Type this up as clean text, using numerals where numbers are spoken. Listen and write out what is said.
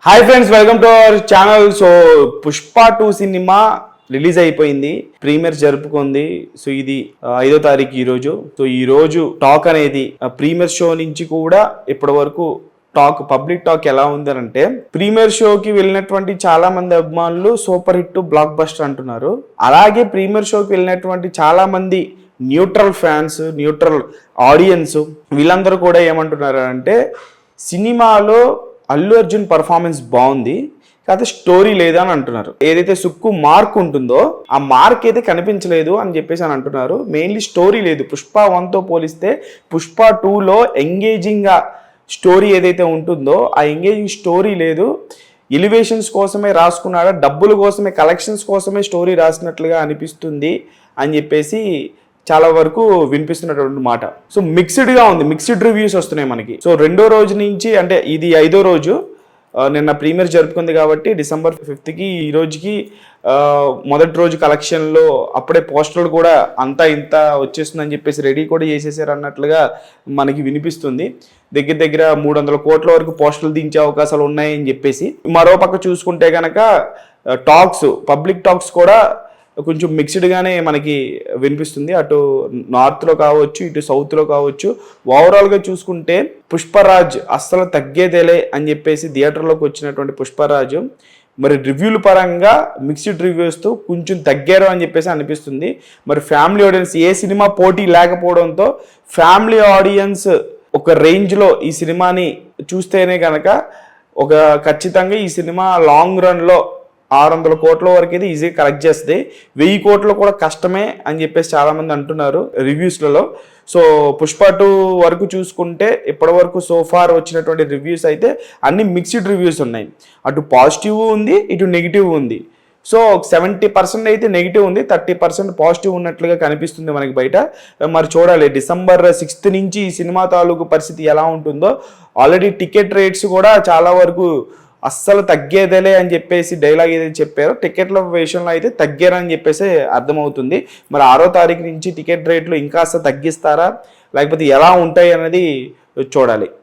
Hi friends, welcome to our channel. So Pushpa 2 cinema release అయిపోయింది, premier జరుపుకుంది. So ఇది 5వ తారీఖు ఈరోజు. సో ఈరోజు టాక్ అనేది ప్రీమియర్ షో నుంచి కూడా ఇప్పటి వరకు పబ్లిక్ టాక్ ఎలా ఉందనంటే, ప్రీమియర్ షోకి వెళ్ళినటువంటి చాలా మంది అభిమానులు సూపర్ హిట్ బ్లాక్ బస్టర్ అంటున్నారు. అలాగే ప్రీమియర్ షోకి వెళ్ళినటువంటి చాలా మంది న్యూట్రల్ ఫ్యాన్స్, న్యూట్రల్ ఆడియన్స్ వీళ్ళందరూ కూడా ఏమంటున్నారు అంటే, సినిమాలో అల్లు అర్జున్ పర్ఫార్మెన్స్ బాగుంది, కాకపోతే స్టోరీ లేదా అని అంటున్నారు. ఏదైతే సుక్కు మార్క్ ఉంటుందో ఆ మార్క్ అయితే కనిపించలేదు అని చెప్పేసి అని అంటున్నారు. మెయిన్లీ స్టోరీ లేదు. పుష్ప 1తో పోలిస్తే పుష్ప 2లో ఎంగేజింగ్గా స్టోరీ ఏదైతే ఉంటుందో ఆ ఎంగేజింగ్ స్టోరీ లేదు. ఎలివేషన్స్ కోసమే రాసుకున్నాడా, డబ్బుల కోసమే, కలెక్షన్స్ కోసమే స్టోరీ రాసినట్లుగా అనిపిస్తుంది అని చెప్పేసి చాలా వరకు వినిపిస్తున్నటువంటి మాట. సో మిక్స్డ్గా ఉంది, మిక్స్డ్ రివ్యూస్ వస్తున్నాయి మనకి. సో రెండో రోజు నుంచి, అంటే ఇది 5వ రోజు, నిన్న ప్రీమియర్ జరుపుకుంది కాబట్టి December 5th ఈ రోజుకి మొదటి రోజు కలెక్షన్లో అప్పుడే పోస్టర్లు కూడా అంతా ఇంత వచ్చేస్తుందని చెప్పేసి రెడీ కూడా చేసేసారు అన్నట్లుగా మనకి వినిపిస్తుంది. దగ్గర దగ్గర 300 కోట్ల వరకు పోస్టర్లు దించే అవకాశాలు ఉన్నాయని చెప్పేసి. మరో పక్క చూసుకుంటే కనుక పబ్లిక్ టాక్స్ కూడా కొంచెం మిక్స్డ్గానే మనకి వినిపిస్తుంది. అటు నార్త్లో కావచ్చు, ఇటు సౌత్లో కావచ్చు. ఓవరాల్గా చూసుకుంటే పుష్పరాజ్ అస్సలు తగ్గేదేలే అని చెప్పేసి థియేటర్లోకి వచ్చినటువంటి పుష్పరాజు మరి రివ్యూల పరంగా మిక్స్డ్ రివ్యూస్తో కొంచెం తగ్గారు అని చెప్పేసి అనిపిస్తుంది. మరి ఫ్యామిలీ ఆడియన్స్, ఏ సినిమా పోటీ లేకపోవడంతో ఫ్యామిలీ ఆడియన్స్ ఒక రేంజ్లో ఈ సినిమాని చూస్తేనే కనుక ఖచ్చితంగా ఈ సినిమా లాంగ్ రన్లో 600 కోట్ల వరకు అయితే ఈజీగా కలెక్ట్ చేస్తుంది. 1000 కోట్లు కూడా కష్టమే అని చెప్పేసి చాలామంది అంటున్నారు రివ్యూస్లలో. సో పుష్ప 2 వరకు చూసుకుంటే ఇప్పటి వరకు సోఫార్ వచ్చినటువంటి రివ్యూస్ అయితే అన్ని మిక్స్డ్ రివ్యూస్ ఉన్నాయి. అటు పాజిటివ్ ఉంది, ఇటు నెగిటివ్ ఉంది. సో 70% అయితే నెగిటివ్ ఉంది, 30% పాజిటివ్ ఉన్నట్లుగా కనిపిస్తుంది మనకి బయట. మరి చూడాలి December 6th నుంచి ఈ సినిమా తాలూకు పరిస్థితి ఎలా ఉంటుందో. ఆల్రెడీ టికెట్ రేట్స్ కూడా చాలా వరకు అస్సలు తగ్గేదేలే అని చెప్పేసి డైలాగ్ ఏదైతే చెప్పారో, టికెట్ల విషయంలో అయితే తగ్గారని చెప్పేసి అర్థమవుతుంది. మరి 6వ తారీఖు నుంచి టికెట్ రేట్లు ఇంకా తగ్గిస్తారా, లేకపోతే ఎలా ఉంటాయి అనేది చూడాలి.